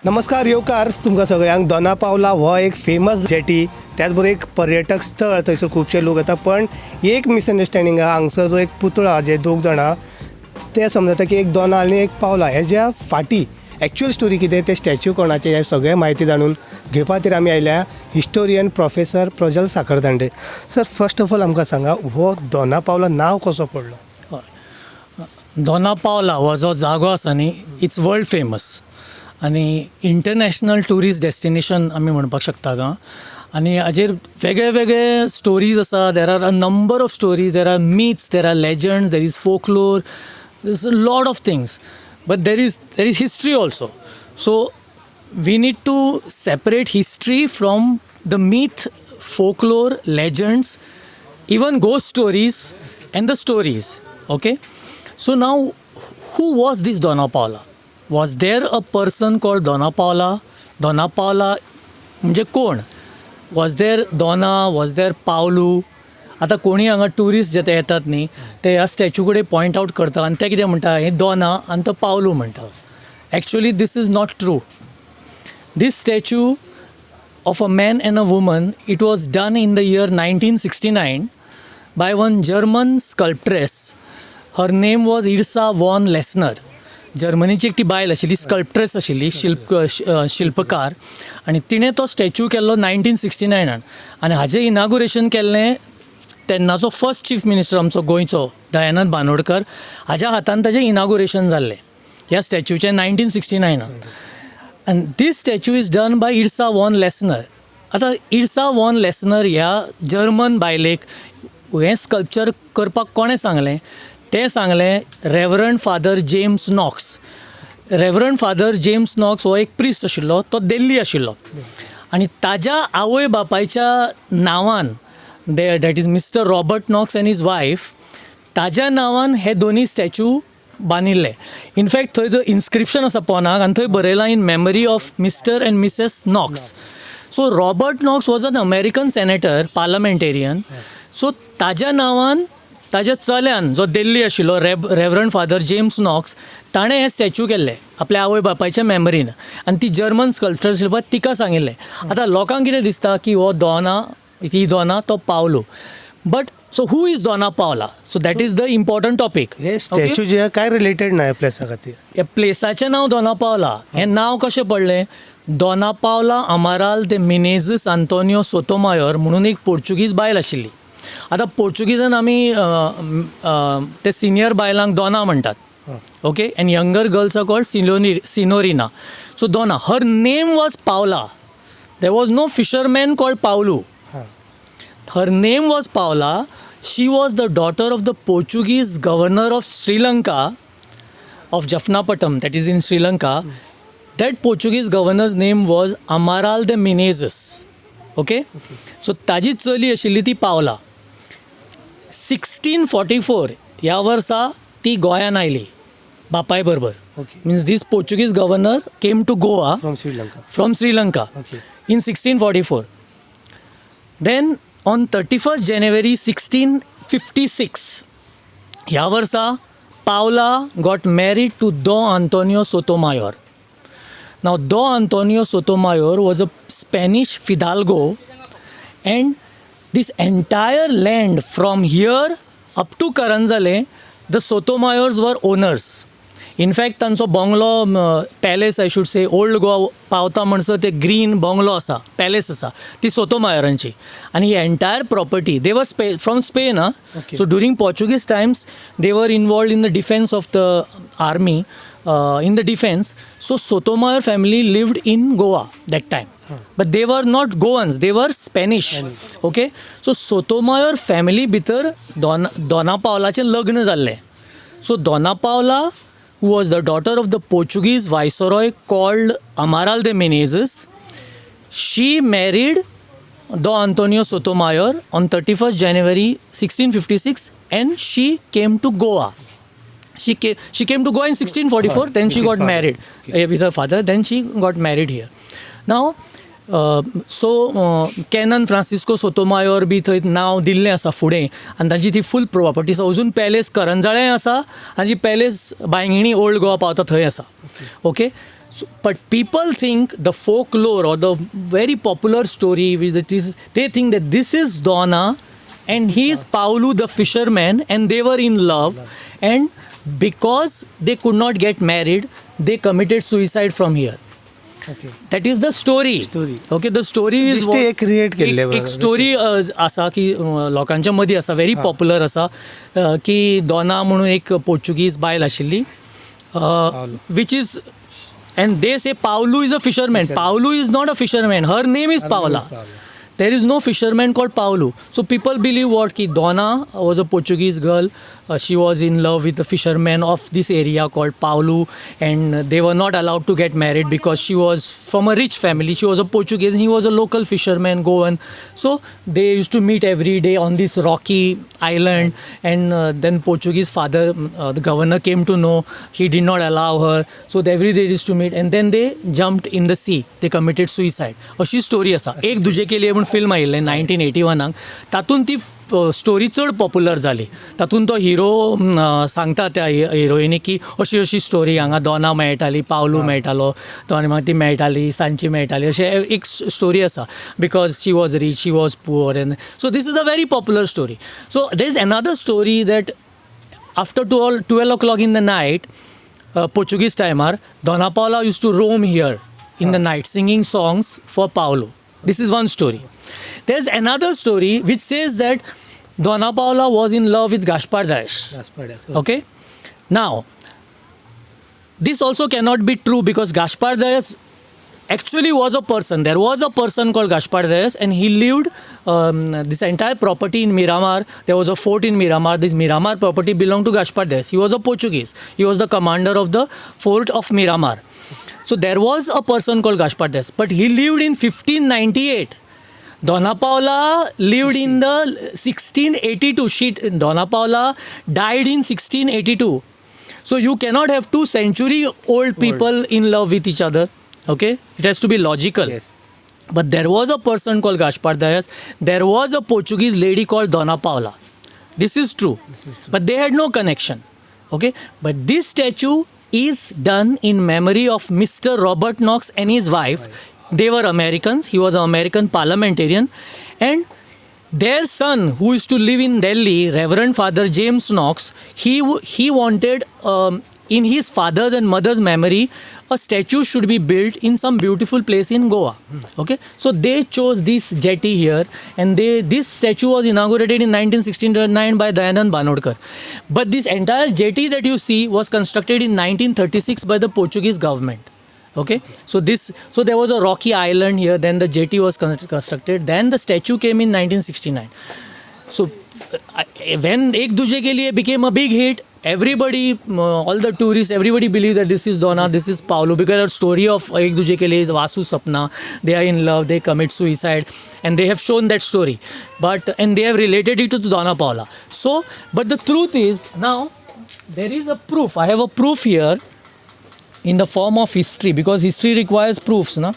नमस्कार येवकार तुमकां सगळ्यांक दोना पावला हो एक फेमस जेटी त्याच बरोबर एक पर्यटक स्थळ थंयसर खुबशे लोक येता पण एक मिसअंडरस्टँडींग आहा हांगसर जो एक पुतळो आहा जे दोग जाणां ते समजता की एक दोना आनी एक पावला हेज्या फाटी एक्चुअल स्टोरी कितें ते स्टॅच्यू कोणाचे हे सगळे म्हायती जाणून घेवपा खातीर आमी आयल्या historian professor Prajwal Sakhardande. Sir first of all आमकां सांगा हो दोना पावला नांव कसो पडलो? दोना पावला हो जो जागो आसा न्ही इट्स वर्ल्ड फेमस आनी इंटरनॅशनल ट्युरिस्ट डेस्टिनेशन आमी म्हणपाक शकता गा. आनी हाजेर वेगळे वेगळे स्टोरीज आसा. There are a number of stories, there are myths, there are legends, there is folklore, there is a lot of things, but there is history also. So we need to separate history from the myth, folklore, legends, even ghost stories and the stories. Okay, so now who was this Dona Paula? Was there a person called Dona Paula? Dona Paula म्हणजे कोण? Was there Donna? Was there Paolo? आता कोणी हांगा tourist जे येतात न्ही ते ह्या statue कडेन पॉयंट आउट करता आनी ते कितें म्हणटा हे दोना आनी तो पावलो म्हणटा. Actually this is not true. This statue of a man and a woman, it was done in the year 1969 by one German sculptress. Her name was Irsa von Lessner. जर्मनीची एक ती बायल आशिल्ली, स्कल्प्ट्रेस आशिल्ली, शिल्पकार, आनी तिणें तो स्टॅच्यू केल्लो 1969 आनी हाजें इनागुरेशन केल्लें तेन्नाचो फर्स्ट चीफ मिनिस्टर आमचो गोंयचो दयानंद बानोडकर हाज्या हातान ताजें इनागुरेशन जाल्लें ह्या स्टॅच्यूचें 1969. And this statue is done by Irsa von Lessner. आता इर्सा वॉन लेसनर ह्या जर्मन बायलेक हें स्कल्पचर करपाक कोणें सांगलें तें सांगलें reverend father James Knox. Reverend father James Knox हो एक प्रिस्ट आशिल्लो, तो दिल्ली आशिल्लो आनी ताज्या आवय बापायच्या नांवान that is mister Robert Knox and his wife, ताज्या नांवान हे दोनी स्टॅच्यू बांदिल्ले. इनफॅक्ट थंय जो इन्स्क्रिप्शन आसा पोनाक आनी थंय बरयलां in memory of Mr and Mrs Knox. So Robert Knox was an American senator, parliamentarian. So ताज्या नांवान ताज्या चल्यान जो दिल्ली आशिल्लो रेवरंड फादर जेम्स नॉक्स ताणें हें स्टॅच्यू केल्लें आपल्या आवय बापायच्या मेमरीन आनी ती जर्मन स्कल्पचर आशिल्ली पळय तिका सांगिल्लें. आतां लोकांक कितें दिसता की हो दोना, ही दोना तो Paulo, but so who is Dona Paula? So that is the important topic. हे स्टॅच्यू जे काय रिलेटेड ना प्लेसा खातीर? ह्या प्लेसाचें नांव दोना पावला. हें नांव कशें पडलें? दोना पावला अमाराल दे मिनेझीस आंतोनियो सोतोमायोर म्हणून एक पोर्चुगीज बायल आशिल्ली. आतां पोर्चुगीजान आमी ते सिनियर बायलांक दोना म्हणटात. Okay, and younger girls are called सिनोरिना. So Dona, her name was Paula. There was no fisherman called Paulo. Her name was Paula. She was the daughter of the Portuguese governor of Sri Lanka, of Jaffnapatam, that is in Sri Lanka. That Portuguese governor's name was Amaral de Menezes. Okay? So ताजी चली आशिल्ली ती पावला. 1644 ह्या वर्सा ती गोंयान oily बापाय बरोबर. Means this Portuguese governor came to Goa from Sri Lanka in 1644. Then on 31st January 1656 ह्या वर्सा Paula got married to Don Antonio Sotomayor. Now Don Antonio Sotomayor was a Spanish fidalgo and this entire land from here up to Karanjale the Sotomayors were owners. In fact तांचो bungalow, palace I should से, old Goa पावता म्हणसर ते green bungalow आसा, palace आसा, ती सोतोमायोरांची. आनी ही entire property they were from Spain. So during Portuguese times they were involved in the defence of the army, in the defence. So Sotomayor family lived in Goa that time, but they were not Goans, they were Spanish. Okay, so Sotomayor family भितर Dona पावलाचें लग्न जाल्लें. सो Dona Paula, who was the daughter of the Portuguese viceroy called Amaral de Menezes, she married Don Antonio Sotomayor on 31st January 1656 and she came to Goa. She came to Goa in 1644, then she got married with her father, then she got married here. Now so canon Francisco Sotomayor बी थंय नांव दिल्लें आसा फुडें आनी ताची ती फूल property आसा. अजून पॅलेस करंजाळे आसा आनी जी पॅलेस बायंगिणी ओल्ड गोवा पावता थंय आसा. Okay, So, but people think the folklore or the very popular story which it is, they think that this is Donna and he is Paulu the fisherman and they were in love, and because they could not get married they committed suicide from here. Okay That is the story. Story. Okay, the story is बेश्टे एक create केल्ले एक story आसा की लोकांच्या मदीं आसा, very popular आसा, की दोना म्हणून एक पोर्चुगीज बायल आशिल्ली, which is, and they say Paulu is a fisherman. Paulu is not a fisherman. Her name is Paula. There is no fisherman called Paulu. So people believe what ki Donna was a Portuguese girl. She was in love with a fisherman of this area called Paulu, and they were not allowed to get married because she was from a rich family. She was a Portuguese and he was a local fisherman, Goan. So they used to meet every day on this rocky island, and then Portuguese father, the governor came to know, he did not allow her. So they every day used to meet, and then they jumped in the sea. They committed suicide. अशी story आसा. एक दुजे के लिए म्हूण film आयिल्लें 1981 तातूंत ती स्टोरी चड पॉप्युलर जाली. तातूंत तो हिरो सांगता त्या हिरोइनीक की अशी अशी स्टोरी, हांगा दोना मेळटाली, पावलू मेळटालो, तो आनी म्हाका ती मेळटाली, सांजची मेळटाली, अशें एक स्टोरी आसा, because she was reach, she was poor, and so this is a very popular story. So there is another story that after 12 o'clock in the night, Portuguese timer, Dona Paula used to roam here in the night singing songs for Paulo. This is one story. There's another story which says that Dona Paula was in love with Gaspar Dias. Okay? Now, this also cannot be true because Gaspar Dias actually was a person. There was a person called Gaspar Dias, and he lived this entire property in Miramar. There was a fort in Miramar. This Miramar property belonged to Gaspar Dias. He was a Portuguese. He was the commander of the fort of Miramar. So there was a person called Gaspar Dias, but he lived in 1598. Dona Paula lived in the 1682. Dona Paula died in 1682. So you cannot have 2 century-old people in love with each other. Okay, it has to be logical. Yes. But there was a person called Gaspar Dias. There was a Portuguese lady called Dona Paula. This is true. But they had no connection. Okay, but this statue is done in memory of Mr. Robert Knox and his wife. They were Americans. He was an American parliamentarian, and their son, who used to live in Delhi, Reverend Father James Knox, he wanted, in his father's and mother's memory, a statue should be built in some beautiful place in Goa. Okay, so they chose this jetty here, and this statue was inaugurated in 1969 by Dayanand Banodkar. But this entire jetty that you see was constructed in 1936 by the Portuguese government. Okay, so there was a rocky island here, then the jetty was constructed, then the statue came in 1969. So when Ek Duje Ke Liye became a big hit, everybody, all the tourists, everybody believe that this is Donna, this is Paulo, because the story of Ek Duje Ke Liye is Vasu Sapna. They are in love, they commit suicide, and they have shown that story, and they have related it to Donna Paula. So, but the truth is, now there is a proof. I have a proof here in the form of history, because history requires proofs, na?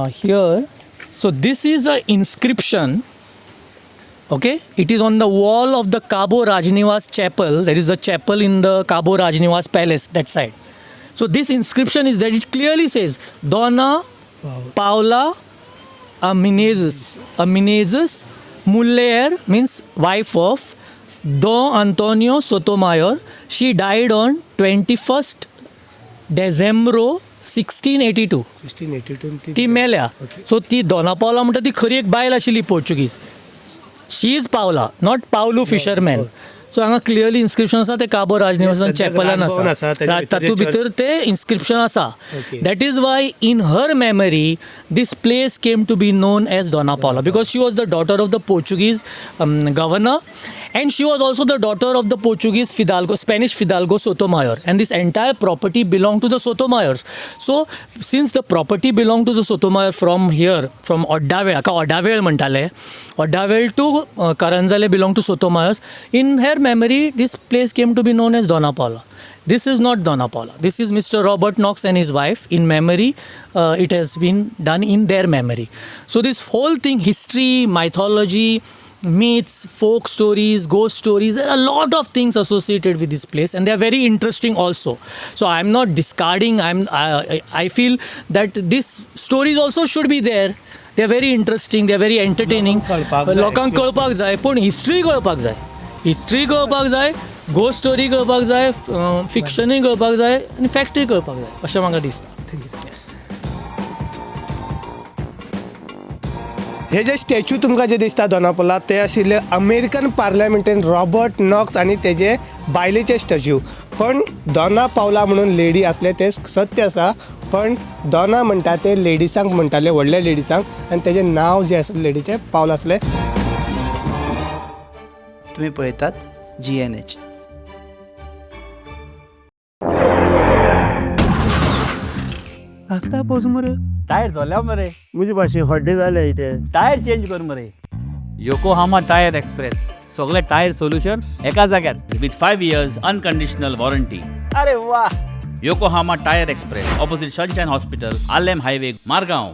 Here, so this is an inscription. Okay, it is on the wall of the Cabo Rajniwas chapel. There is a chapel in the Cabo Rajniwas palace, that side. So this inscription is that it clearly says Dona Paula Amenezes Muller, means wife of Don Antonio Sotomayor. She died on 21st December 1682. 1682 ती मेल्या. सो ती दोना पावला म्हणटा ती खरी एक बायल आशिल्ली Portuguese. She is पावला, नॉट पावलू फिशरमॅन. सो हांगा क्लियरली इन्स्क्रिप्शन आसा ते काबो राजनिवासान चॅपलान आसा, तातूंत भितर ते इन्स्क्रिप्शन आसा. That is why in her memory this place came to be known as Dona Paula, because she was the daughter of the Portuguese governor, and she was also the daughter of the Portuguese Spanish Fidalgo Sotomayor, and this entire property belonged to the Sotomayors. So since the property belonged to the Sotomayor from here, from Odavel म्हणटाले, Odavel to Karanjale belonged to Sotomayors, in her memory this place came to be known as Dona Paula. This is not Dona Paula. This is Mr. Robert Knox and his wife. In memory, it has been done in their memory. So this whole thing, history, mythology, myths, folk stories, ghost stories. There are a lot of things associated with this place, and they are very interesting also. So I'm not discarding. I feel that these stories also should be there. They are very interesting. They are very entertaining. लोकांक कळपाक जाय, पण history कळपाक जाय. History कळपाक जाय, ghost story कळपाक जाय, फिक्शनूय कळपाक जाय आनी फॅक्टूय कळपाक जाय अशें म्हाका दिसता. Yes. हे जे स्टॅच्यू तुमकां जे दिसता दोनापावला ते आशिल्ले अमेरिकन पार्लमेंटान रॉबर्ट नॉक्स आनी तेजे बायलेचे स्टॅच्यू. पण दोना पावला म्हणून लेडी असले ते सत्य आसा, पण दोना म्हणटा ते लेडिसांक म्हणटाले, व्हडल्या लेडिसांक, आनी तेजें नांव जें आसा लेडीचें पावल आसलें. तुम्ही पळयतात GNH. आस्ता पावस मरे टायर झाल्या मरे म्हणजे भाशे हड्डे जाले इथे. टायर चेंज कर मरे. योकोहामा टायर एक्सप्रेस सगळे टायर सोल्युशन एका जाग्यार विथ 5 years अनकंडिशनल वॉरंटी. अरे वा. Yokohama tyre express opposite sunshine hospital, Alem highway, Margao.